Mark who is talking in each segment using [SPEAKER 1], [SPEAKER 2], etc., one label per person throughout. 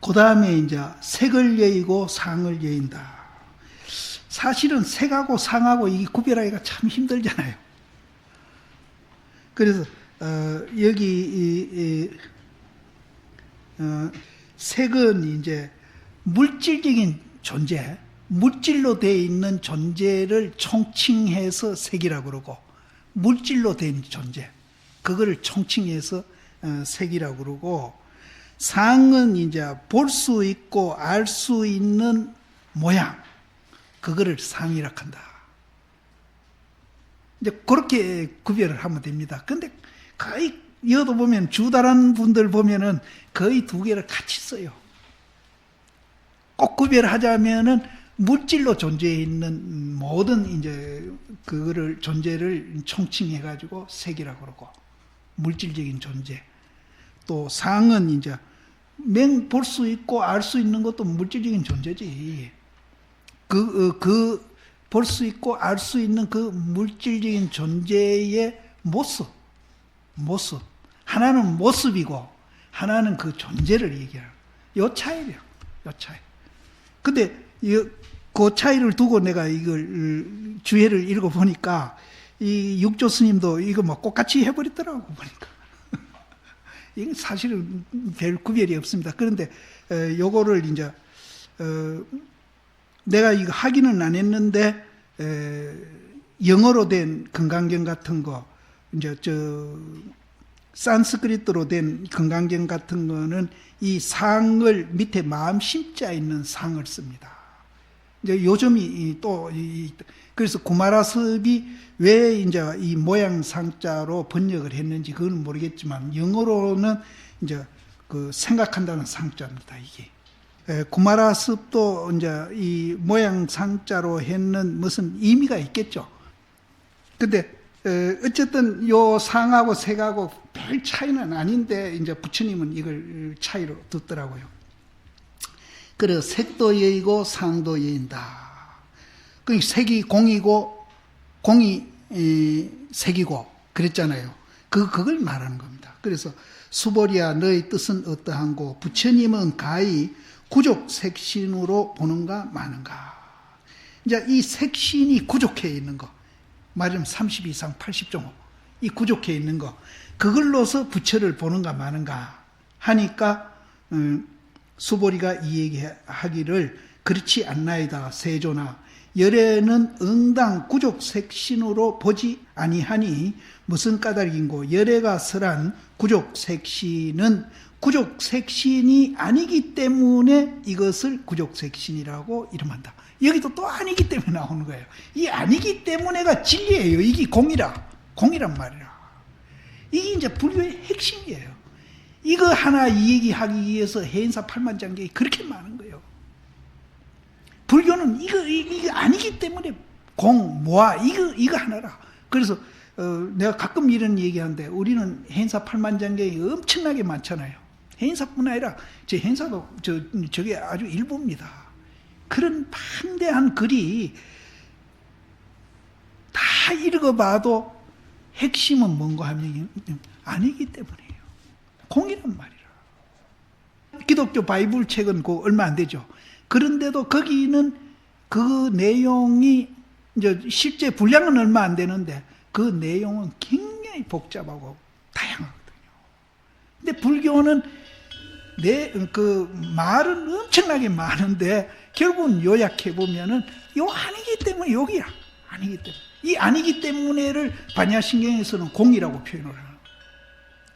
[SPEAKER 1] 그 다음에 이제 색을 여의고 상을 여인다. 사실은 색하고 상하고 이게 구별하기가 참 힘들잖아요. 그래서 여기 색은 이제 물질적인 존재, 물질로 되어 있는 존재를 총칭해서 색이라고 그러고, 물질로 된 존재, 그거를 총칭해서 색이라고 그러고, 상은 이제 볼 수 있고 알 수 있는 모양, 그거를 상이라고 한다. 이제 그렇게 구별을 하면 됩니다. 근데 거의 여도 보면 주다란 분들 보면은 거의 두 개를 같이 써요. 꼭 구별하자면은 물질로 존재해 있는 모든 이제 그거를 존재를 총칭해 가지고 색이라고 그러고, 물질적인 존재. 또 상은 이제 볼 수 있고 알 수 있는 것도 물질적인 존재지. 볼 수 있고 알 수 있는 그 물질적인 존재의 모습. 하나는 모습이고, 하나는 그 존재를 얘기하는. 요 차이래요. 요 차이. 근데, 그 차이를 두고 내가 이걸, 주해를 읽어보니까, 이 육조 스님도 이거 뭐 똑같이 해버리더라고, 보니까. 이건 사실은 별 구별이 없습니다. 그런데, 요거를 이제, 내가 이거 하기는 안 했는데, 영어로 된 건강경 같은 거, 이제 산스크리트로 된 건강경 같은 거는 이 상을 밑에 마음 심자 있는 상을 씁니다. 이제 요점이 또, 그래서 구마라섭이 왜 이제 이 모양 상자로 번역을 했는지 그건 모르겠지만, 영어로는 이제 그 생각한다는 상자입니다, 이게. 구마라섭도 이제 이 모양 상자로 했는 무슨 의미가 있겠죠. 근데, 어쨌든 요 상하고 색하고 별 차이는 아닌데, 이제 부처님은 이걸 차이로 듣더라고요. 그래서 색도 여의고 상도 여인다. 그 색이 공이고, 공이 색이고, 그랬잖아요. 그걸 말하는 겁니다. 그래서 수보리야, 너의 뜻은 어떠한고, 부처님은 가히 구족 색신으로 보는가 마는가. 이제 이 색신이 구족해 있는 거, 말하자면 32상 80종호, 이 구족해 있는 거, 그걸로서 부처를 보는가 마는가 하니까 수보리가 이 얘기하기를 그렇지 않나이다 세조나, 열애는 응당 구족 색신으로 보지 아니하니 무슨 까닭인고, 열애가 설한 구족 색신은 구족 색신이 아니기 때문에 이것을 구족 색신이라고 이름한다. 여기도 또 아니기 때문에 나오는 거예요. 이 아니기 때문에가 진리예요. 이게 공이란 말이라. 이게 이제 불교의 핵심이에요. 이거 하나 이 얘기하기 위해서 해인사 8만장경이 그렇게 많은 거예요. 불교는 이거 아니기 때문에 공, 모아, 이거 하나라. 그래서, 내가 가끔 이런 얘기하는데, 우리는 해인사 8만장경이 엄청나게 많잖아요. 해인사뿐 아니라, 제 해인사도 저게 아주 일부입니다. 그런 방대한 글이 다 읽어봐도 핵심은 뭔가 하면 아니기 때문이에요. 공이란 말이라. 기독교 바이블 책은 얼마 안 되죠. 그런데도 거기는 그 내용이 이제 실제 분량은 얼마 안 되는데 그 내용은 굉장히 복잡하고 다양하거든요. 근데 불교는 그 말은 엄청나게 많은데 결국은 요약해 보면은 요 아니기 때문에 여기야. 아니기 때문에. 이 아니기 때문에를 반야신경에서는 공이라고 표현을 하고,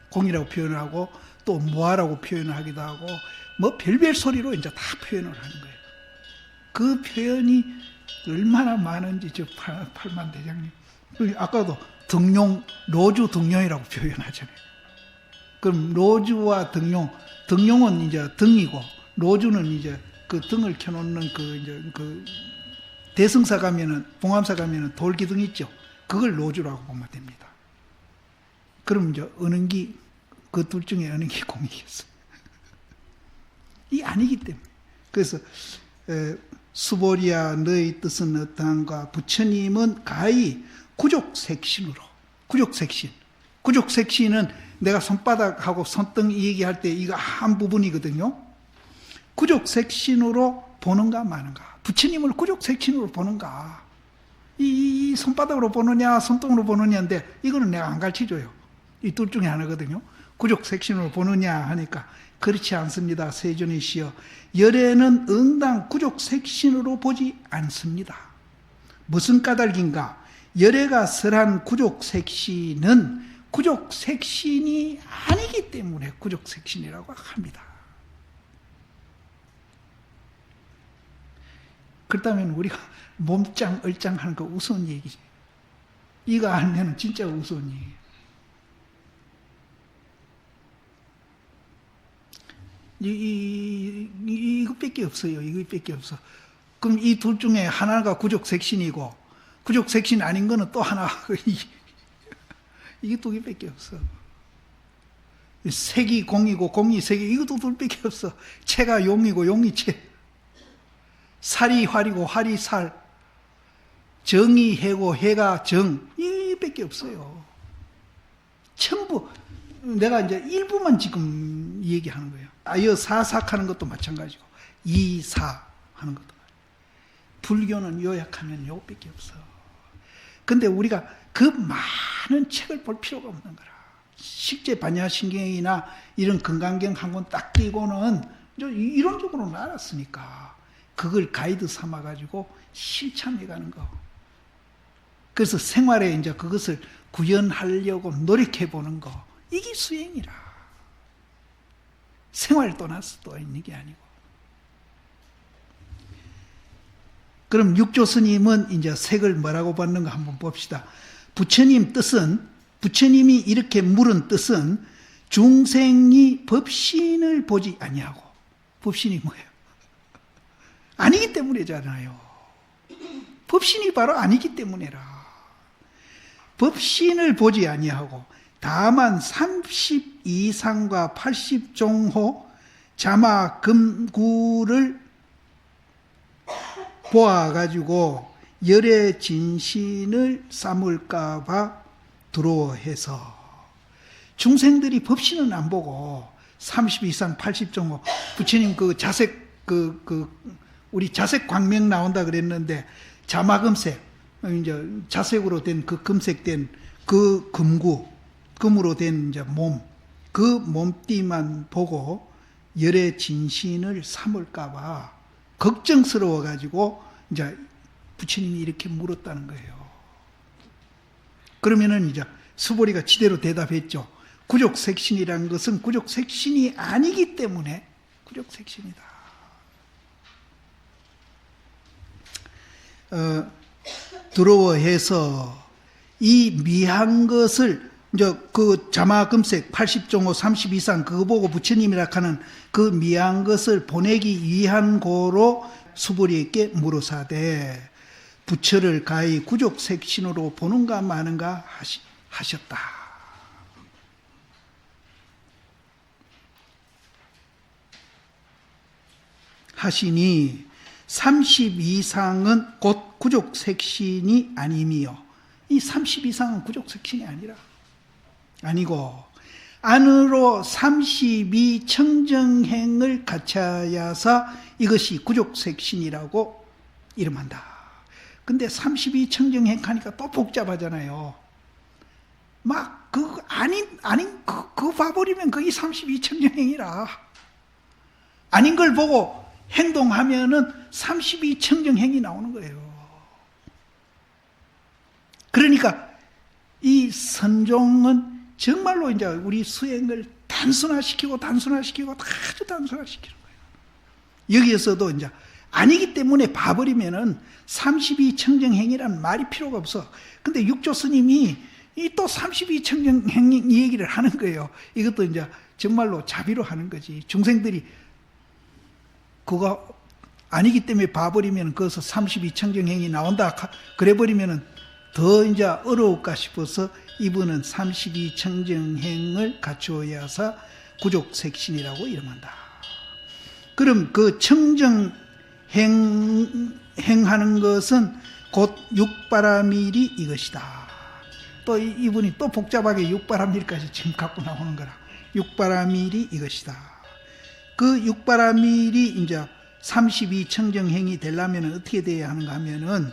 [SPEAKER 1] 공이라고 표현을 하고, 또 무아라고 표현을 하기도 하고, 뭐 별별 소리로 이제 다 표현을 하는 거예요. 그 표현이 얼마나 많은지 저 팔만 대장님. 아까도 등용, 로주 등용이라고 표현하잖아요. 그럼 로주와 등용은 이제 등이고, 로주는 이제 그 등을 켜놓는 그 대승사 가면은, 봉암사 가면은 돌기둥 있죠. 그걸 로주라고 보면 됩니다. 그럼 이제 은은기, 그 둘 중에 은은기 공이겠어요. 이 아니기 때문에. 그래서, 수보리야, 너의 뜻은 어떠한가? 부처님은 가히 구족색신으로, 구족색신은 내가 손바닥하고 손등 얘기할 때 이거 한 부분이거든요. 구족색신으로 보는가 마는가. 부처님을 구족색신으로 보는가. 이 손바닥으로 보느냐 손등으로 보느냐인데 이거는 내가 안 가르쳐줘요. 이 둘 중에 하나거든요. 구족색신으로 보느냐 하니까 그렇지 않습니다. 세존이시여, 열애는 응당 구족색신으로 보지 않습니다. 무슨 까닭인가? 열애가 설한 구족색신은 구족색신이 아니기 때문에 구족색신이라고 합니다. 그렇다면 우리가 몸짱 얼짱 하는 거 우스운 얘기지. 이거 알면 진짜 우스운 얘기예요. 이것밖에 없어요. 이것밖에 없어. 그럼 이 둘 중에 하나가 구족색신이고 구족색신 아닌 거는 또 하나. 이게 두 개밖에 없어. 색이 공이고 공이 색이, 이것도 둘밖에 없어. 채가 용이고 용이 채. 살이 활이고 활이 살. 정이 해고 해가 정. 이밖에 없어요. 전부 내가 이제 일부만 지금 얘기하는 거예요. 아여 사삭하는 것도 마찬가지고 이사 하는 것도. 불교는 요약하면 요것밖에 없어. 근데 우리가 그 많은 책을 볼 필요가 없는 거라. 식재 반야신경이나 이런 건강경 한 권 딱 띄고는 이론적으로는 알았으니까 그걸 가이드 삼아가지고 실천해가는 거. 그래서 생활에 이제 그것을 구현하려고 노력해보는 거. 이게 수행이라. 생활 떠나서 또 있는 게 아니고. 그럼 육조 스님은 이제 색을 뭐라고 받는가 한번 봅시다. 부처님 뜻은, 부처님이 이렇게 물은 뜻은 중생이 법신을 보지 아니하고. 법신이 뭐예요? 아니기 때문이잖아요. 법신이 바로 아니기 때문이라. 법신을 보지 아니하고 다만 32상과 80종호 자마금구를 보아가지고 열의 진신을 삼을까봐 두려워해서. 중생들이 법신은 안 보고 32상 80종호 부처님 그 자색 우리 자색 광명 나온다 그랬는데 자마금색 이제 자색으로 된 그 금색된 그 금구 금으로 된 이제 몸, 그 몸띠만 보고 열의 진신을 삼을까봐 걱정스러워가지고 이제 부처님이 이렇게 물었다는 거예요. 그러면은 이제 수보리가 지대로 대답했죠. 구족색신이라는 것은 구족색신이 아니기 때문에 구족색신이다. 두려워해서 이 미한 것을 이제 그 자마금색 80종호 32상 그거 보고 부처님이라 하는 그 미한 것을 보내기 위한 고로 수보리에게 물으사대 부처를 가히 구족색신으로 보는가 마는가 하셨다. 하시니 32상은 곧 구족색신이 아님이요. 이 32상은 구족색신이 아니고 안으로 32청정행을 갖춰야사 이것이 구족색신이라고 이름한다. 근데 32청정행 하니까 또 복잡하잖아요. 막 그거 봐버리면 그게 32청정행이라. 아닌 걸 보고 행동하면은 32청정행이 나오는 거예요. 그러니까 이 선종은 정말로 이제 우리 수행을 단순화시키고 아주 단순화시키는 거예요. 여기에서도 이제 아니기 때문에 봐버리면은 32청정행이라는 말이 필요가 없어. 근데 육조 스님이 이 또 32청정행 얘기를 하는 거예요. 이것도 이제 정말로 자비로 하는 거지. 중생들이 그거 아니기 때문에 봐버리면 거기서 32청정행이 나온다. 그래버리면은 더 이제 어려울까 싶어서 이분은 32청정행을 갖추어야사 구족색신이라고 이름한다. 그럼 그 청정행하는 것은 곧 육바라밀이 이것이다. 또 이분이 또 복잡하게 육바라밀까지 지금 갖고 나오는 거라. 육바라밀이 이것이다. 그 육바라밀이 이제 32청정행이 되려면 어떻게 돼야 하는가 하면은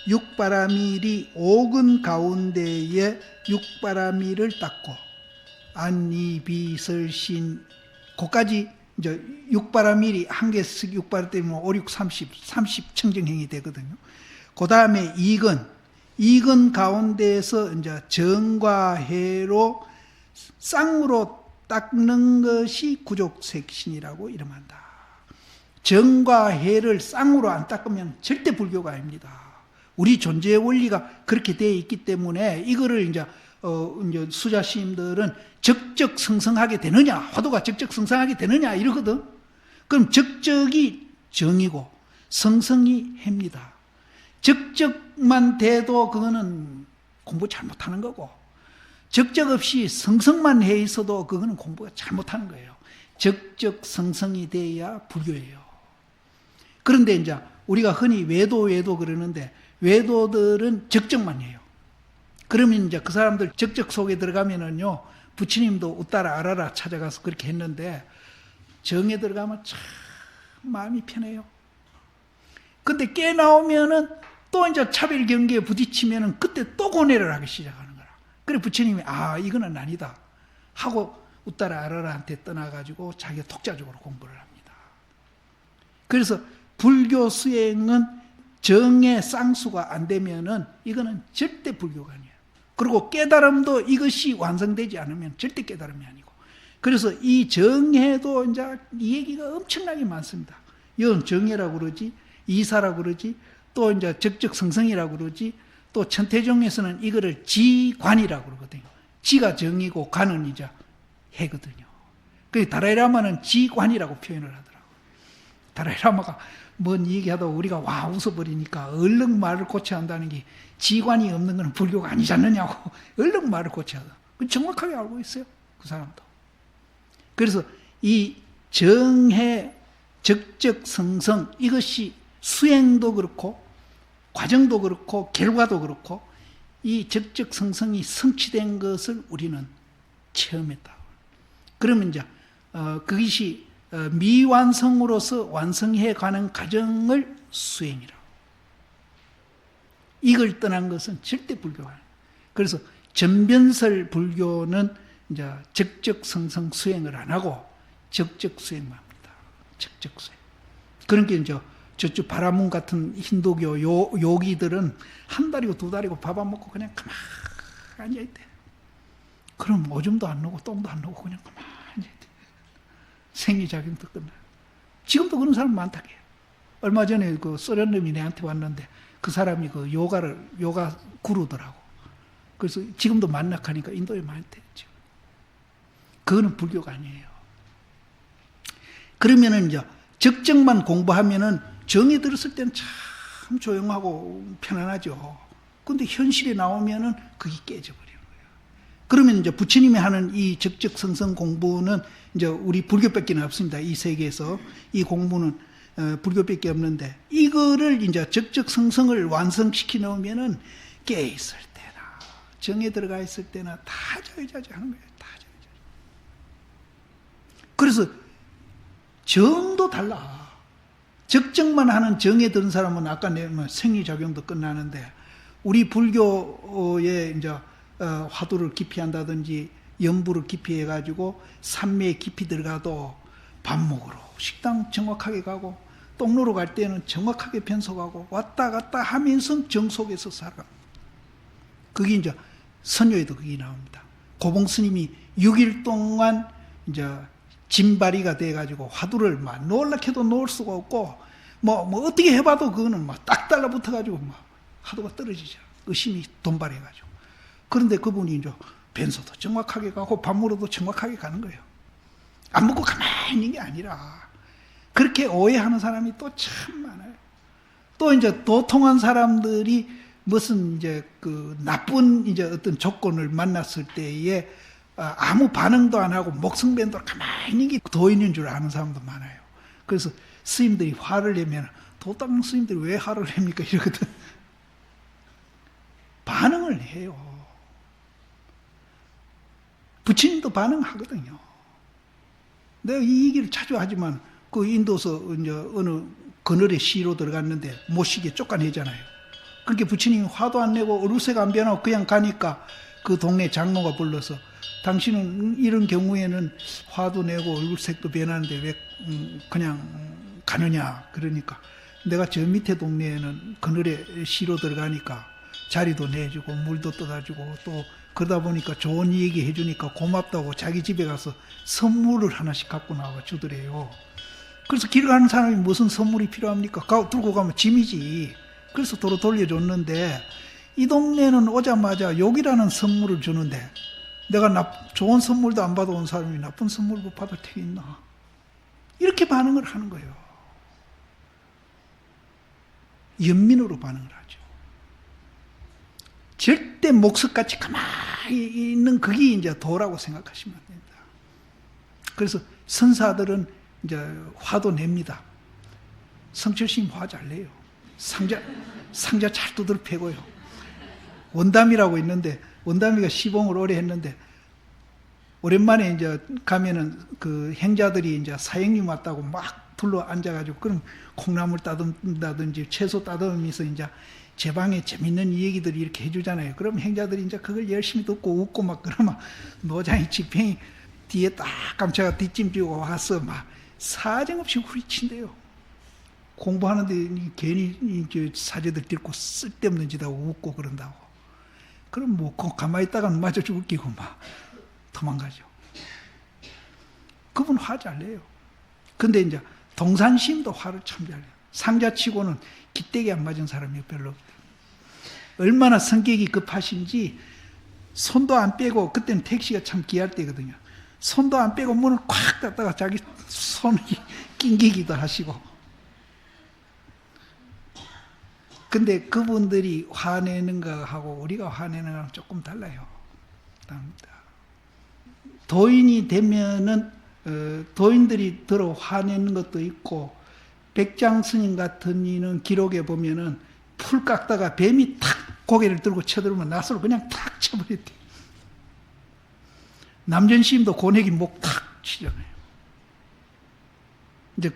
[SPEAKER 1] 육바라밀이 옥은 가운데에 육바라밀을 닦고 안니비설신 그까지 이제 육바라밀이 한 개씩 육바라 때문에 5, 6, 30 청정행이 되거든요. 그 다음에 이근 가운데에서 이제 정과 해로 쌍으로 닦는 것이 구족색신이라고 이름한다. 정과 해를 쌍으로 안 닦으면 절대 불교가 아닙니다. 우리 존재의 원리가 그렇게 되어 있기 때문에 이거를 이제 수자 스님들은 적적성성하게 되느냐, 화두가 적적성성하게 되느냐 이러거든. 그럼 적적이 정이고 성성이 해입니다. 적적만 돼도 그거는 공부 잘못하는 거고, 적적 없이 성성만 해 있어도 그거는 공부가 잘못하는 거예요. 적적성성이 돼야 불교예요. 그런데 이제 우리가 흔히 외도 그러는데 외도들은 적적만 해요. 그러면 이제 그 사람들 적적 속에 들어가면은요, 부처님도 웃따라 알아라 찾아가서 그렇게 했는데 정에 들어가면 참 마음이 편해요. 근데 깨 나오면은 또 이제 차별 경계에 부딪히면은 그때 또 고뇌를 하기 시작하는 거라. 그래 부처님이 이거는 아니다 하고 웃따라 알아라한테 떠나가지고 자기가 독자적으로 공부를 합니다. 그래서 불교 수행은 정의 쌍수가 안 되면은 이거는 절대 불교가 아니에요. 그리고 깨달음도 이것이 완성되지 않으면 절대 깨달음이 아니고. 그래서 이 정해도 이제 이 얘기가 엄청나게 많습니다. 이건 정해라고 그러지, 이사라고 그러지, 또 이제 적적성성이라고 그러지, 또 천태종에서는 이거를 지관이라고 그러거든요. 지가 정이고 관은 이제 해거든요. 그 다라이라마는 지관이라고 표현을 하더라고요. 다라이라마가 뭔 얘기하다 우리가 와 웃어버리니까 얼른 말을 고쳐야 한다는 게 지관이 없는 건 불교가 아니지 않느냐고 얼른 말을 고쳐야 한다. 정확하게 알고 있어요. 그 사람도. 그래서 이 정해, 적적성성 이것이 수행도 그렇고 과정도 그렇고 결과도 그렇고 이 적적성성이 성취된 것을 우리는 체험했다. 그러면 이제 그것이 미완성으로서 완성해 가는 과정을 수행이라고. 이걸 떠난 것은 절대 불교가 아니에요. 그래서 전변설 불교는 이제 적적성성 수행을 안 하고 적적 수행만 합니다. 적적 수행. 그러니까 이제 저쪽 바라문 같은 힌두교 요기들은 한 달이고 두 달이고 밥 안 먹고 그냥 가만히 앉아있대. 그럼 오줌도 안 누고 똥도 안 누고 그냥 가만히 앉아있대. 생리작용도 끝나요. 지금도 그런 사람 많다게. 얼마 전에 그 소련 놈이 내한테 왔는데 그 사람이 그 요가 구루더라고. 그래서 지금도 만락하니까 인도에 많이 됐죠. 그거는 불교가 아니에요. 그러면은 이제 적정만 공부하면은 정이 들었을 때는 참 조용하고 편안하죠. 근데 현실에 나오면은 그게 깨져버리는 거예요. 그러면 이제 부처님이 하는 이 적적성성 공부는 이제 우리 불교밖에 없습니다. 이 세계에서 이 공부는 불교밖에 없는데 이거를 이제 적적성성을 완성시켜 놓으면은 깨 있을 때나 정에 들어가 있을 때나 다 자유자재하는 거예요. 다 자유자재. 그래서 정도 달라. 적정만 하는 정에 드는 사람은 아까 생리작용도 끝나는데 우리 불교에 이제 화두를 깊이 한다든지 연부를 깊이 해가지고 산매에 깊이 들어가도 밥 먹으러 식당 정확하게 가고 똥로로 갈 때는 정확하게 변속하고 왔다 갔다 하면서 정 속에서 살아. 그게 이제 선녀에도 그게 나옵니다. 고봉 스님이 6일 동안 이제 진바리가 돼가지고 화두를 막 놀랍게도 놓을 수가 없고 뭐 어떻게 해봐도 그거는 막 딱 달라붙어가지고 막 화두가 떨어지죠. 의심이 돈발해가지고. 그런데 그분이 이제 변소도 정확하게 가고 밥 먹으러도 정확하게 가는 거예요. 안 먹고 가만히 있는 게 아니라 그렇게 오해하는 사람이 또 참 많아요. 또 이제 도통한 사람들이 무슨 이제 그 나쁜 이제 어떤 조건을 만났을 때에 아무 반응도 안 하고 목성변도 가만히 있는 게 도인인 줄 아는 사람도 많아요. 그래서 스님들이 화를 내면 도당 스님들이 왜 화를 냅니까? 이러거든. 반응을 해요. 부처님도 반응하거든요. 내가 이 얘기를 자주 하지만 그 인도서 이제 어느 그늘에 시로 들어갔는데 못시게 쫓아내잖아요. 그렇게 부처님이 화도 안 내고 얼굴색 안 변하고 그냥 가니까 그 동네 장로가 불러서 당신은 이런 경우에는 화도 내고 얼굴색도 변하는데 왜 그냥 가느냐. 그러니까 내가 저 밑에 동네에는 그늘에 시로 들어가니까 자리도 내주고 물도 떠다주고 또 그러다 보니까 좋은 얘기 해주니까 고맙다고 자기 집에 가서 선물을 하나씩 갖고 나와 주더래요. 그래서 길 가는 사람이 무슨 선물이 필요합니까? 들고 가면 짐이지. 그래서 도로 돌려줬는데 이 동네는 오자마자 욕이라는 선물을 주는데 내가 좋은 선물도 안 받아온 사람이 나쁜 선물도 받을 택이 있나? 이렇게 반응을 하는 거예요. 연민으로 반응을 하죠. 절대 목석같이 가만히 있는 그게 이제 도라고 생각하시면 됩니다. 그래서 선사들은 이제 화도 냅니다. 성철스님 화 잘 내요. 상자 잘 두들 패고요. 원담이라고 있는데 원담이가 시봉을 오래 했는데 오랜만에 이제 가면은 그 행자들이 이제 사형님 왔다고 막 둘러 앉아가지고 그럼 콩나물 따듬다든지 채소 따듬으면서 이제 제 방에 재밌는 얘기들을 이렇게 해주잖아요. 그럼 행자들이 이제 그걸 열심히 듣고 웃고 막 그러면 노장이 지팽이 뒤에 딱 감차가 뒷짐지고 와서 막 사정없이 후리친대요. 공부하는데 괜히 사제들 dir고 쓸데없는 짓 하고 웃고 그런다고. 그럼 뭐 가만히 있다가는 맞아 죽기고 막 도망가죠. 그분 화 잘 내요. 근데 이제 동산심도 화를 참 잘 내요. 상자치고는 기대기 안 맞은 사람이 별로 없어요. 얼마나 성격이 급하신지 손도 안 빼고, 그때는 택시가 참 귀할 때거든요. 손도 안 빼고 문을 콱 닫다가 자기 손이 낑기기도 하시고. 근데 그분들이 화내는 거하고 우리가 화내는 거랑 조금 달라요. 도인이 되면은 도인들이 들어 화내는 것도 있고, 백장 스님 같은 이는 기록에 보면은 풀 깎다가 뱀이 탁 고개를 들고 쳐들으면 낫으로 그냥 탁 쳐버렸대. 남전스님도 고내기 목 탁 치잖아요. 이제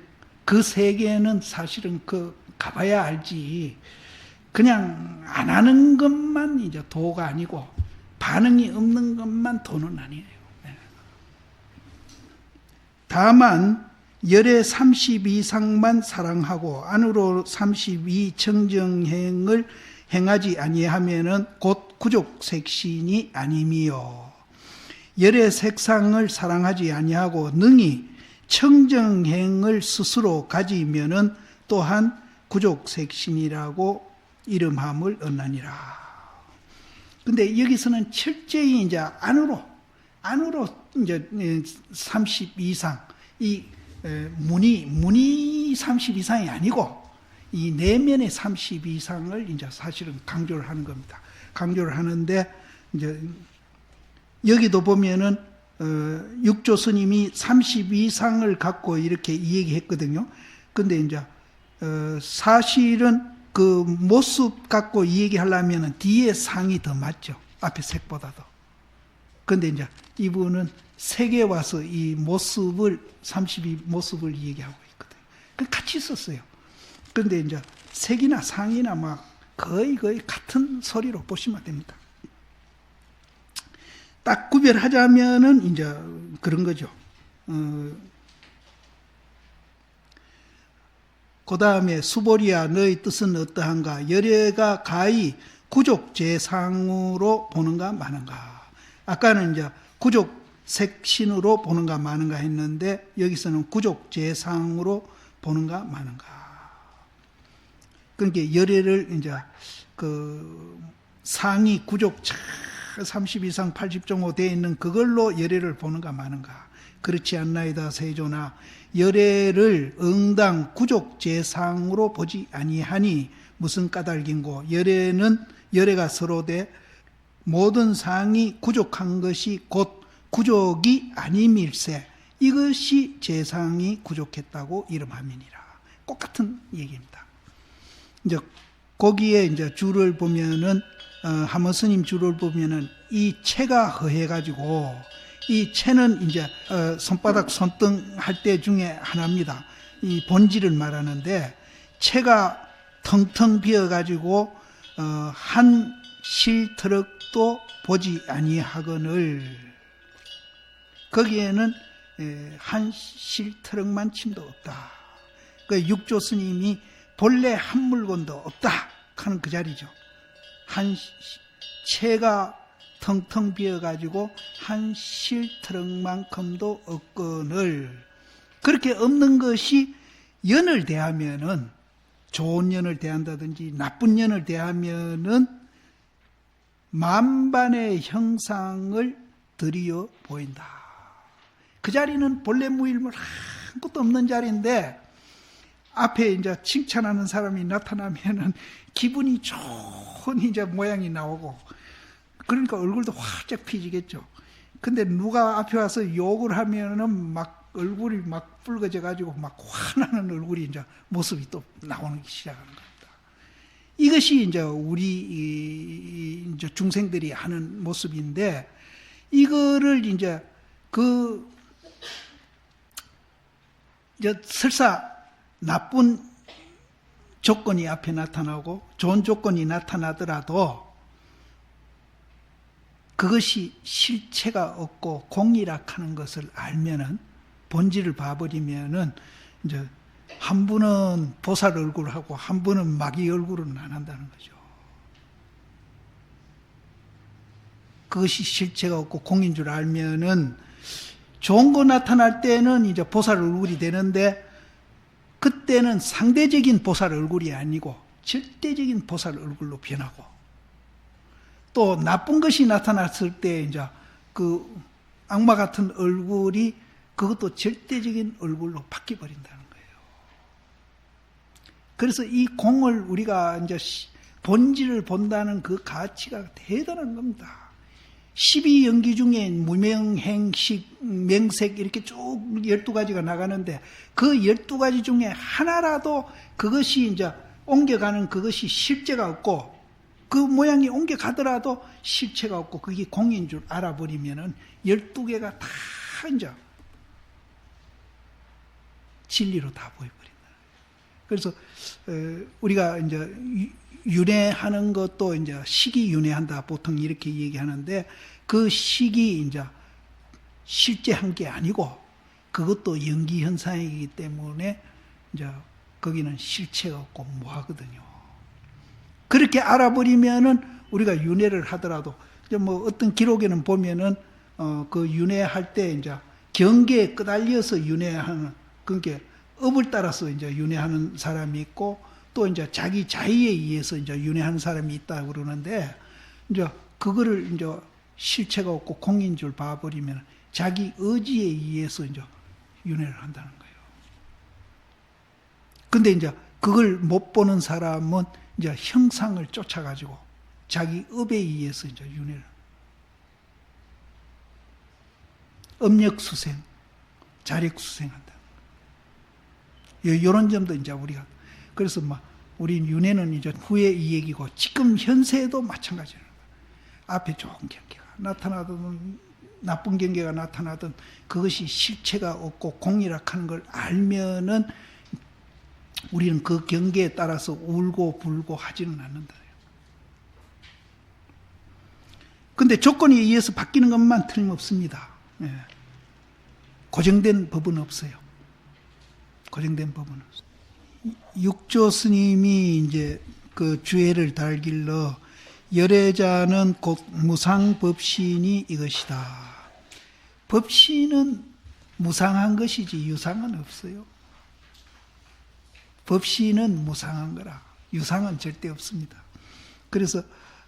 [SPEAKER 1] 그 세계는 사실은 가봐야 알지. 그냥 안 하는 것만 이제 도가 아니고 반응이 없는 것만 도는 아니에요. 다만 열애 30 이상만 사랑하고 안으로 32 청정행을 행하지 아니하면은 곧 구족색신이 아님이요. 열애 색상을 사랑하지 아니하고 능히 청정행을 스스로 가지면은 또한 구족색신이라고 이름함을 얻나니라. 근데 여기서는 철저히 이제 안으로 이제 30 이상, 이 문이 30 이상이 아니고 이 내면의 30 이상을 이제 사실은 강조를 하는 겁니다. 강조를 하는데 이제 여기도 보면은 육조 스님이 30 이상을 갖고 이렇게 얘기했거든요. 근데 이제 사실은 그 모습 갖고 얘기하려면 뒤에 상이 더 맞죠. 앞에 색보다도. 근데 이제 이분은 색에 와서 이 모습을 32 모습을 얘기하고 있거든요. 그 같이 썼어요. 근데 이제 색이나 상이나 막 거의 같은 소리로 보시면 됩니다. 딱 구별하자면은 이제 그런 거죠. 그 다음에 수보리야 너의 뜻은 어떠한가? 열애가 가히 구족 제상으로 보는가 마는가? 아까는 이제 구족 색신으로 보는가 마는가 했는데 여기서는 구족 제상으로 보는가 마는가. 그러니까 열애를 이제 그 상이 구족 30 이상 80.5 되어 있는 그걸로 열애를 보는가 마는가. 그렇지 않나이다 세조나 열애를 응당 구족 제상으로 보지 아니하니 무슨 까닭인고. 열애가 서로 돼 모든 상이 구족한 것이 곧 구족이 아님일세. 이것이 제상이 구족했다고 이름함이니라. 똑같은 얘기입니다. 이제 거기에 이제 줄을 보면은 하모스님 줄을 보면은 이 체가 허해가지고 이 체는 이제 손바닥 손등 할 때 중에 하나입니다. 이 본질을 말하는데 체가 텅텅 비어 가지고 한 실트럭도 보지 아니하거늘 거기에는 한 실트럭만 침도 없다. 그 육조 스님이 본래 한 물건도 없다 하는 그 자리죠. 한 체가 텅텅 비어가지고 한 실트럭만큼도 없거늘 그렇게 없는 것이 연을 대하면은 좋은 연을 대한다든지 나쁜 연을 대하면은 만반의 형상을 들이어 보인다. 그 자리는 본래 무일물 아무것도 없는 자리인데 앞에 이제 칭찬하는 사람이 나타나면은 기분이 좋은 이제 모양이 나오고 그러니까 얼굴도 활짝 피지겠죠. 근데 누가 앞에 와서 욕을 하면은 막 얼굴이 막 붉어져 가지고 막 화나는 얼굴이 이제 모습이 또 나오기 시작하는 겁니다. 이것이 이제 우리 이제 중생들이 하는 모습인데 이거를 이제 이제 설사 나쁜 조건이 앞에 나타나고 좋은 조건이 나타나더라도 그것이 실체가 없고 공이락하는 것을 알면은 본질을 봐버리면은 이제 한 분은 보살 얼굴하고 한 분은 마귀 얼굴은 안 한다는 거죠. 그것이 실체가 없고 공인 줄 알면은 좋은 거 나타날 때는 이제 보살 얼굴이 되는데 그때는 상대적인 보살 얼굴이 아니고 절대적인 보살 얼굴로 변하고 또 나쁜 것이 나타났을 때 이제 그 악마 같은 얼굴이 그것도 절대적인 얼굴로 바뀌어 버린다는 거예요. 그래서 이 공을 우리가 이제 본질을 본다는 그 가치가 대단한 겁니다. 12연기 중에 무명행식, 명색 이렇게 쭉 12가지가 나가는데 그 12가지 중에 하나라도 그것이 이제 옮겨가는 그것이 실제가 없고 그 모양이 옮겨가더라도 실체가 없고 그게 공인 줄 알아버리면은 12개가 다 이제 진리로 다 보여버린다. 그래서 우리가 이제 윤회하는 것도 이제 식이 윤회한다 보통 이렇게 얘기하는데 그 식이 이제 실제한 게 아니고 그것도 연기 현상이기 때문에 이제 거기는 실체가 없고 무하거든요. 그렇게 알아버리면은 우리가 윤회를 하더라도 이제 뭐 어떤 기록에는 보면은 그 윤회할 때 이제 경계에 끄달려서 윤회하는 그러니까 업을 따라서 이제 윤회하는 사람이 있고 또 이제 자기 자의에 의해서 이제 윤회하는 사람이 있다고 그러는데 이제 그거를 이제 실체가 없고 공인 줄 봐버리면 자기 의지에 의해서 이제 윤회를 한다는 거예요. 근데 이제 그걸 못 보는 사람은 이제 형상을 쫓아가지고 자기 업에 의해서 이제 윤회를 업력수생, 자력수생한다. 이런 점도 이제 우리가 그래서 막 우리 윤회는 이제 후의 이 얘기고 지금 현세에도 마찬가지예요. 앞에 좋은 경계가 나타나든 나쁜 경계가 나타나든 그것이 실체가 없고 공이락하는 걸 알면은 우리는 그 경계에 따라서 울고 불고 하지는 않는다. 근데 조건에 의해서 바뀌는 것만 틀림없습니다. 예. 고정된 법은 없어요. 고정된 법은 없어요. 육조 스님이 이제 그 주회를 달길러 열애자는 곧 무상법신이 이것이다. 법신은 무상한 것이지 유상은 없어요. 법신은 무상한 거라 유상은 절대 없습니다. 그래서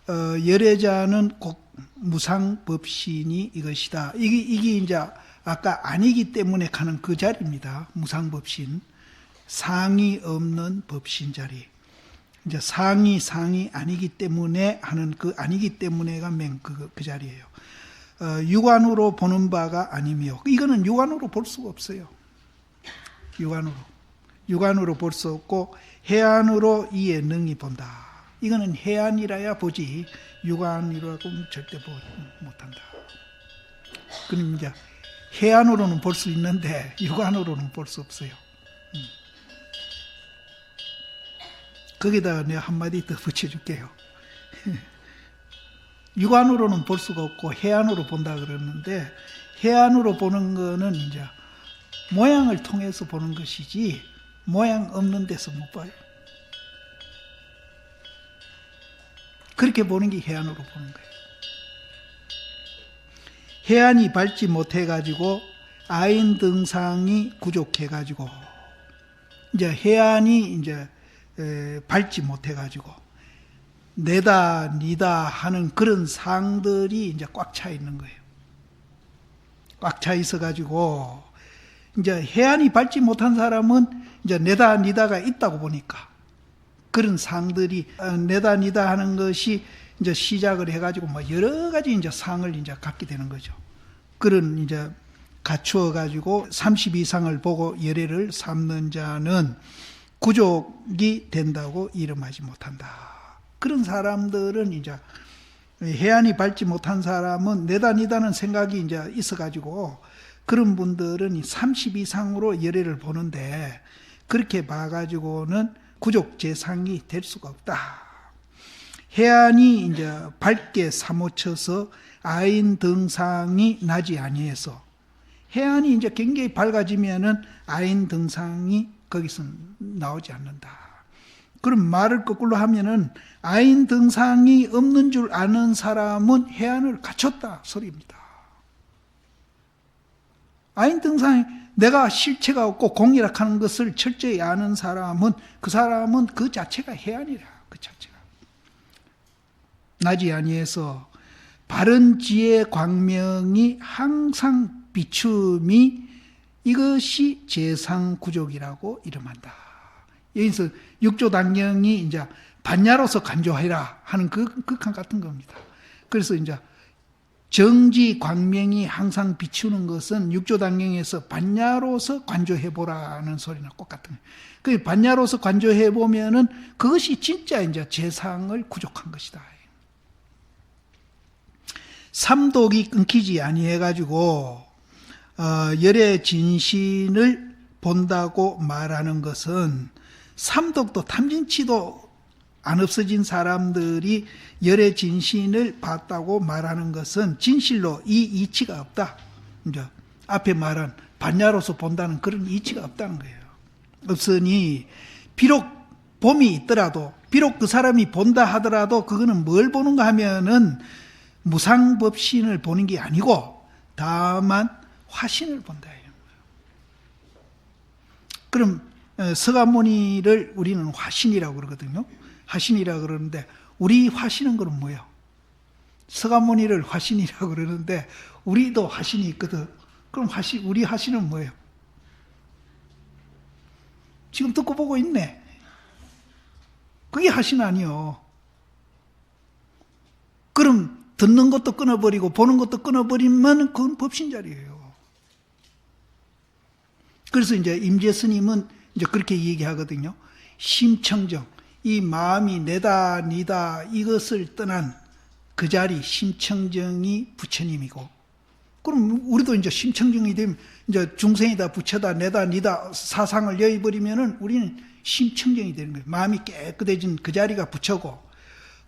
[SPEAKER 1] 열애자는 곧 무상법신이 이것이다. 이게 이제 아까 아니기 때문에 가는 그 자리입니다. 무상법신. 상이 없는 법신 자리. 이제 상이 아니기 때문에 하는 그 아니기 때문에가 그 자리예요. 육안으로 보는 바가 아니며 이거는 육안으로 볼 수가 없어요. 육안으로 볼 수 없고 해안으로 이에 능히 본다. 이거는 해안이라야 보지 육안이라고는 절대 보지 못한다. 그럼 이제 해안으로는 볼 수 있는데 육안으로는 볼 수 없어요. 거기다가 내가 한마디 더 붙여줄게요. 육안으로는 볼 수가 없고 해안으로 본다 그러는데, 해안으로 보는 거는 이제 모양을 통해서 보는 것이지 모양 없는 데서 못 봐요. 그렇게 보는 게 해안으로 보는 거예요. 해안이 밟지 못해가지고 아인 등상이 부족해가지고 이제 해안이 이제 밟지 못해가지고 내다 니다 하는 그런 상들이 이제 꽉 차 있는 거예요. 꽉 차 있어가지고 이제 해안이 밟지 못한 사람은 이제 내다 니다가 있다고 보니까 그런 상들이 내다 니다 하는 것이 이제 시작을 해가지고 뭐 여러 가지 이제 상을 이제 갖게 되는 거죠. 그런 이제 갖추어 가지고 32상을 보고 열애를 삼는 자는 구족이 된다고 이름하지 못한다. 그런 사람들은 이제 해안이 밟지 못한 사람은 내다 니다는 생각이 이제 있어가지고 그런 분들은 32상으로 열애를 보는데 그렇게 봐가지고는 구족 재상이 될 수가 없다. 해안이 이제 밝게 사무쳐서 아인 등상이 나지 아니해서 해안이 이제 굉장히 밝아지면은 아인 등상이 거기서 나오지 않는다. 그럼 말을 거꾸로 하면은 아인 등상이 없는 줄 아는 사람은 해안을 갖췄다 소리입니다. 아인 등상이 내가 실체가 없고 공이라하는 것을 철저히 아는 사람은 그 사람은 그 자체가 해안이라. 그 자체가 나지 아니해서 바른 지혜 광명이 항상 비춤이 이것이 재상구족이라고 이름한다. 여기서 육조당경이 이제 반야로서 간조해라 하는 그 극한 같은 겁니다. 그래서 이제 정지 광명이 항상 비추는 것은 육조당경에서 반야로서 관조해보라는 소리나 똑같은 거예요. 그 반야로서 관조해보면은 그것이 진짜 이제 재상을 구족한 것이다. 삼독이 끊기지 아니해가지고 열애 진신을 본다고 말하는 것은 삼독도 탐진치도 안 없어진 사람들이 열애 진신을 봤다고 말하는 것은 진실로 이 이치가 없다. 이제 앞에 말한 반야로서 본다는 그런 이치가 없다는 거예요. 없으니 비록 봄이 있더라도 비록 그 사람이 본다 하더라도 그거는 뭘 보는가 하면은 무상법신을 보는 게 아니고 다만 화신을 본다. 그럼 서가모니를 우리는 화신이라고 그러거든요. 화신이라고 그러는데 우리 화신은 그럼 뭐예요? 서가모니를 화신이라고 그러는데 우리도 화신이 있거든. 그럼 우리 화신은 뭐예요? 지금 듣고 보고 있네. 그게 화신 아니요. 그럼 듣는 것도 끊어버리고 보는 것도 끊어버리면 그건 법신자리예요. 그래서 이제 임재 스님은 이제 그렇게 얘기하거든요. 심청정, 이 마음이 내다 니다 이것을 떠난 그 자리 심청정이 부처님이고, 그럼 우리도 이제 심청정이 되면 이제 중생이다 부처다 내다 니다 사상을 여의버리면은 우리는 심청정이 되는 거예요. 마음이 깨끗해진 그 자리가 부처고,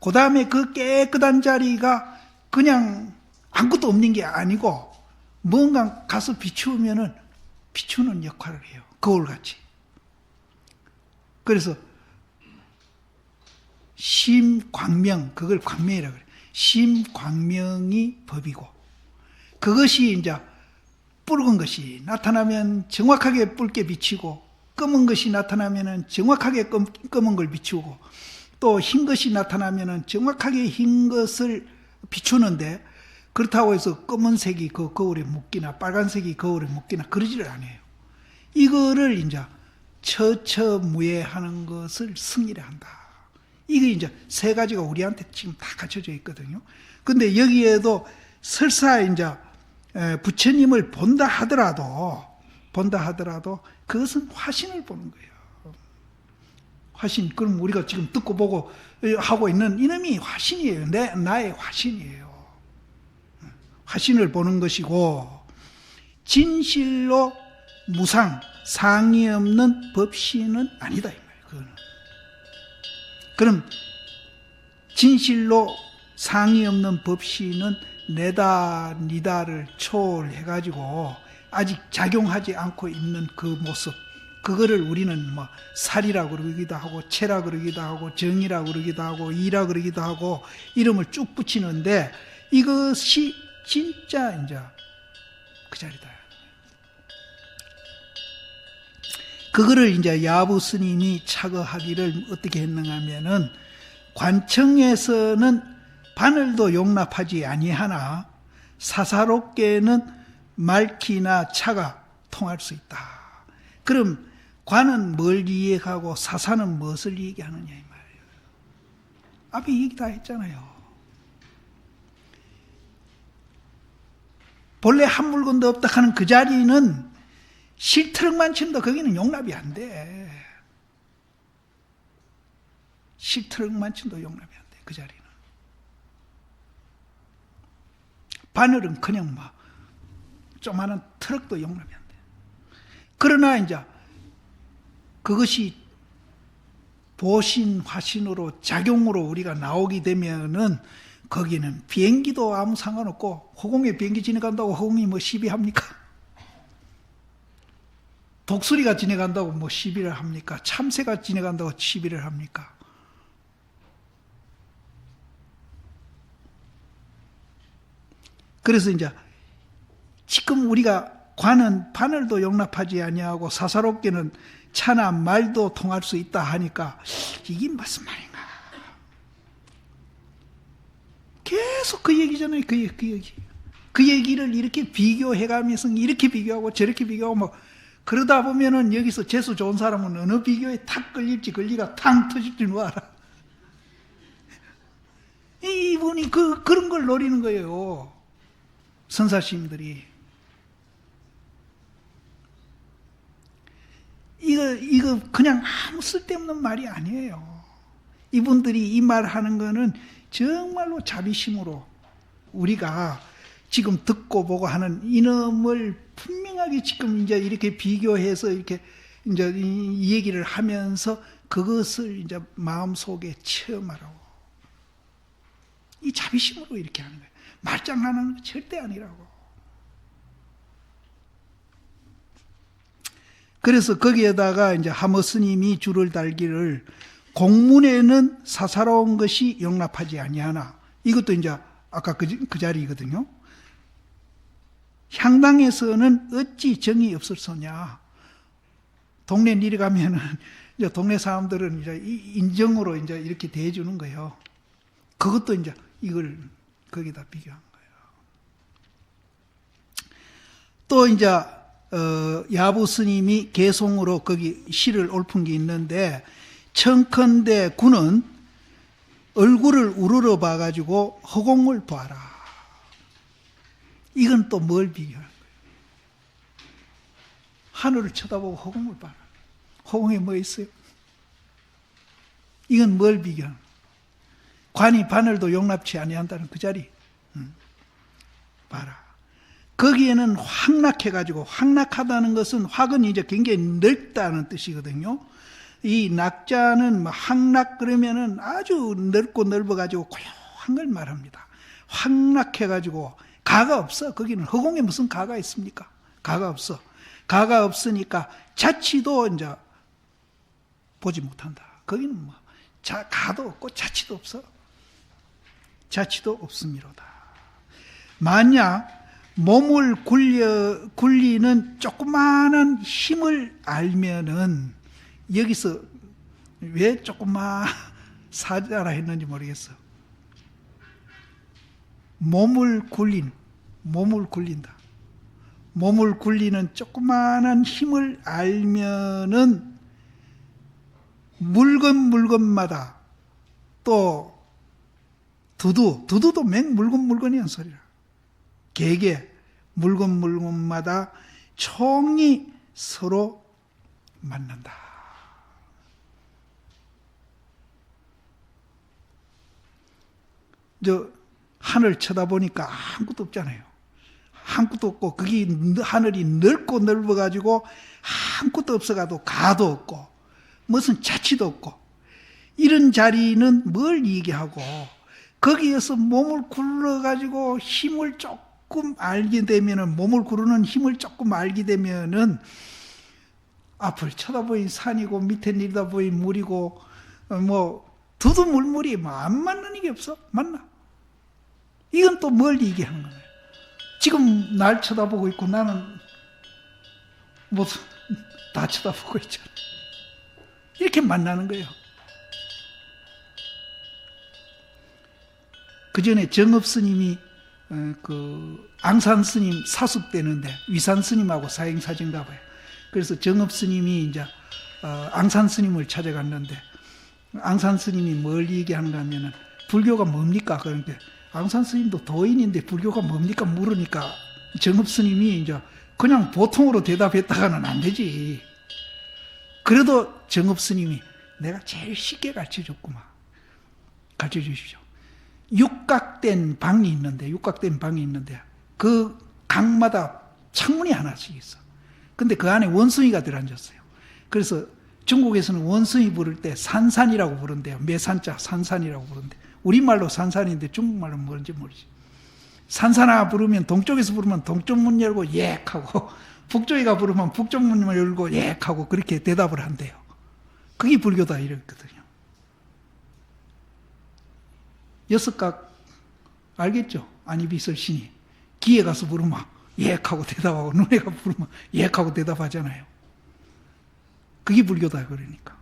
[SPEAKER 1] 그 다음에 그 깨끗한 자리가 그냥 아무것도 없는 게 아니고 뭔가 가서 비추면은 비추는 역할을 해요. 거울같이. 그래서 심광명, 그걸 광명이라고 그래요. 심광명이 법이고, 그것이 이제 붉은 것이 나타나면 정확하게 붉게 비치고, 검은 것이 나타나면 정확하게 검은 걸 비추고, 또 흰 것이 나타나면 정확하게 흰 것을 비추는데, 그렇다고 해서 검은색이 그 거울에 묶이나 빨간색이 거울에 묶이나 그러지를 않아요. 이거를 이제 처처무예하는 것을 승리를 한다. 이게 이제 세 가지가 우리한테 지금 다 갖춰져 있거든요. 근데 여기에도 설사 이제 부처님을 본다 하더라도 그것은 화신을 보는 거예요. 화신. 그럼 우리가 지금 듣고 보고 하고 있는 이놈이 화신이에요. 나의 화신이에요. 화신을 보는 것이고, 진실로 무상, 상이 없는 법신은 아니다 이 말이에요. 그거는. 그럼 진실로 상이 없는 법신은 내다 니다를 초월해가지고 아직 작용하지 않고 있는 그 모습, 그거를 우리는 뭐 살이라고 그러기도 하고 체라 그러기도 하고 정이라고 그러기도 하고 이라 그러기도 하고 이름을 쭉 붙이는데, 이것이 진짜 이제 그 자리다. 그거를 이제 야부 스님이 착어하기를 어떻게 했는가 하면은, 관청에서는 바늘도 용납하지 아니하나 사사롭게는 말키나 차가 통할 수 있다. 그럼 관은 뭘 이해하고 사사는 무엇을 얘기하느냐 이 말이에요. 앞에 얘기 다 했잖아요. 본래 한 물건도 없다 하는 그 자리는 실트럭만 친다 거기는 용납이 안 돼. 실트럭만 친도 용납이 안 돼. 그 자리는. 바늘은 그냥 막 조그마한 트럭도 용납이 안 돼. 그러나 이제 그것이 보신 화신으로 작용으로 우리가 나오게 되면은 거기는 비행기도 아무 상관없고, 허공에 비행기 지나간다고 허공이 뭐 시비합니까? 독수리가 지나간다고 뭐 시비를 합니까? 참새가 지나간다고 시비를 합니까? 그래서 이제 지금 우리가 관은 바늘도 용납하지 아니하고 사사롭게는 차나 말도 통할 수 있다 하니까 이게 무슨 말인가? 계속 그 얘기잖아요. 그 얘기. 그 얘기를 이렇게 비교해가면서 이렇게 비교하고 저렇게 비교하고 뭐 그러다 보면은 여기서 재수 좋은 사람은 어느 비교에 탁 걸릴지 걸리가 탕 터질지 누가 알아? 이분이 그런 걸 노리는 거예요. 선사님들이. 이거 그냥 아무 쓸데없는 말이 아니에요. 이분들이 이 말 하는 거는 정말로 자비심으로 우리가 지금 듣고 보고 하는 이놈을 분명하게 지금 이제 이렇게 비교해서 이렇게 이제 이 얘기를 하면서 그것을 이제 마음속에 체험하라고. 이 자비심으로 이렇게 하는 거예요. 말장난하는 거 절대 아니라고. 그래서 거기에다가 이제 하모 스님이 줄을 달기를, 공문에는 사사로운 것이 용납하지 아니하나. 이것도 이제 아까 그 자리거든요. 향당에서는 어찌 정이 없을소냐. 동네 일에 가면은 이제 동네 사람들은 이제 인정으로 이제 이렇게 대해주는 거예요. 그것도 이제 이걸 거기다 비교한 거예요. 또 이제 야부 스님이 개송으로 거기 시를 읊은 게 있는데, 청컨대 군은 얼굴을 우러러 봐가지고 허공을 봐라. 이건 또 뭘 비교하는 거예요? 하늘을 쳐다보고 허공을 봐라. 허공에 뭐 있어요? 이건 뭘 비교하는 거예요? 관이 바늘도 용납치 아니한다는 그 자리. 봐라. 거기에는 확락해가지고, 확락하다는 것은 확은 이제 굉장히 넓다는 뜻이거든요. 이 낙자는 뭐 확락 그러면은 아주 넓고 넓어가지고 고요한 걸 말합니다. 확락해가지고 가가 없어. 거기는 허공에 무슨 가가 있습니까? 가가 없어. 가가 없으니까 자치도 이제 보지 못한다. 거기는 뭐 가도 없고 자치도 없어. 자치도 없음이로다. 만약 몸을 굴리는 조그마한 힘을 알면은, 여기서 왜 조그마 사자라 했는지 모르겠어. 몸을 굴린다. 몸을 굴리는 조그마한 힘을 알면은 물건마다, 또 두두도 물건이란 소리라. 개개 물건마다 총이 서로 만난다. 하늘 쳐다보니까 아무것도 없잖아요. 아무것도 없고 거기 하늘이 넓고 넓어가지고 아무것도 없어가도 가도 없고 무슨 자취도 없고 이런 자리는 뭘 얘기하고 거기에서 몸을 굴러가지고 힘을 조금 알게 되면은 몸을 구르는 힘을 조금 알게 되면은 앞을 쳐다보니 산이고 밑에 내려다보니 물이고 뭐 두두물물이 뭐 안 맞는 게 없어? 맞나? 이건 또 뭘 얘기하는 거예요? 지금 날 쳐다보고 있고 나는 뭐 다 쳐다보고 있잖아. 이렇게 만나는 거예요. 그 전에 정업 스님이 그 앙산 스님 사숙 되는데 위산 스님하고 사행사진가 봐요. 그래서 정업 스님이 이제 앙산 스님을 찾아갔는데 앙산 스님이 뭘 얘기하는가 하면은 불교가 뭡니까? 그런데 앙산 스님도 도인인데 불교가 뭡니까? 물으니까 정업 스님이 이제 그냥 보통으로 대답했다가는 안 되지. 그래도 정업 스님이 내가 제일 쉽게 가르쳐 줬구만. 가르쳐 주십시오. 육각된 방이 있는데 그 강마다 창문이 하나씩 있어. 근데 그 안에 원숭이가 들어앉았어요. 그래서 중국에서는 원숭이 부를 때 산산이라고 부른대요. 매산자 산산이라고 부른대. 우리말로 산산인데 중국말로 뭔지 모르지. 산산아 부르면 동쪽에서 부르면 동쪽 문 열고 예하고 북쪽에가 부르면 북쪽 문 열고 예하고 그렇게 대답을 한대요. 그게 불교다 이랬거든요. 여섯각 알겠죠? 안이비설 신이 귀에 가서 부르면 예하고 대답하고 눈에 가서 부르면 예하고 대답하잖아요. 그게 불교다 그러니까.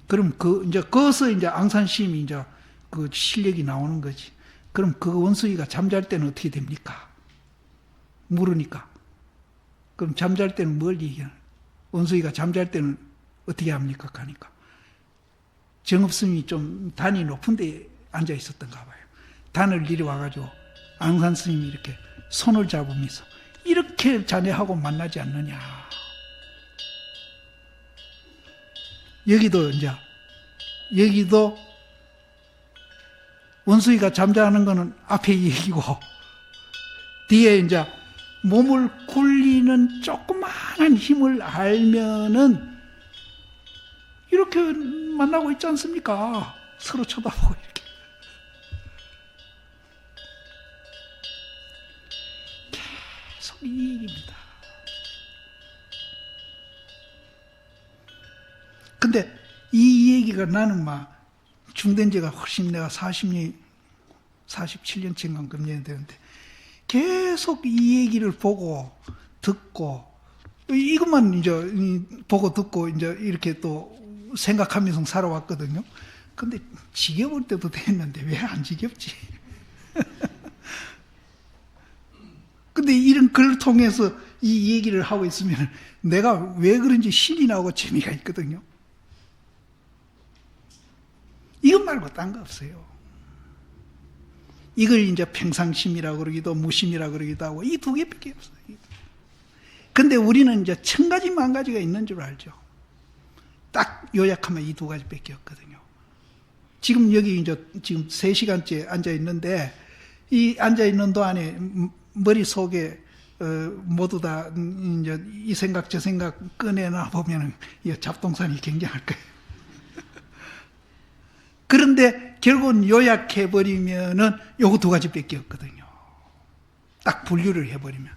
[SPEAKER 1] 그럼 이제 거기서 이제 앙산심이 이제 그 실력이 나오는 거지. 그럼 그 원숭이가 잠잘 때는 어떻게 됩니까? 물으니까. 그럼 잠잘 때는 뭘 얘기하는? 원숭이가 잠잘 때는 어떻게 합니까? 하니까. 정업스님이 좀 단이 높은 데 앉아 있었던가 봐요. 단을 내려와가지고 앙산 스님이 이렇게 손을 잡으면서 이렇게 자네하고 만나지 않느냐. 여기도 원숭이가 잠자는 거는 앞에 얘기고 뒤에 이제 몸을 굴리는 조그마한 힘을 알면은 이렇게 만나고 있지 않습니까? 서로 쳐다보고 이렇게. 계속 이 얘기입니다. 근데 이 얘기가 나는 막 중된 지가 훨씬 내가 47년쯤간 금년이 되는데 계속 이 얘기를 보고 듣고 이것만 이제 보고 듣고 이제 이렇게 또 생각하면서 살아왔거든요. 근데 지겨울 때도 됐는데 왜 안 지겹지? 근데 이런 글을 통해서 이 얘기를 하고 있으면 내가 왜 그런지 신이 나고 재미가 있거든요. 이것 말고 딴 거 없어요. 이걸 이제 평상심이라고 그러기도 무심이라고 그러기도 하고 이 두 개밖에 없어요. 근데 우리는 이제 천 가지 만 가지가 있는 줄 알죠. 딱 요약하면 이 두 가지밖에 없거든요. 지금 여기 이제 지금 3시간째 앉아 있는데 이 앉아 있는 동안에 머릿속에 모두 다 이제 이 생각 저 생각 꺼내나 보면은 이 잡동산이 굉장할 거예요. 그런데 결국은 요약해버리면은 요거 두 가지밖에 없거든요. 딱 분류를 해버리면.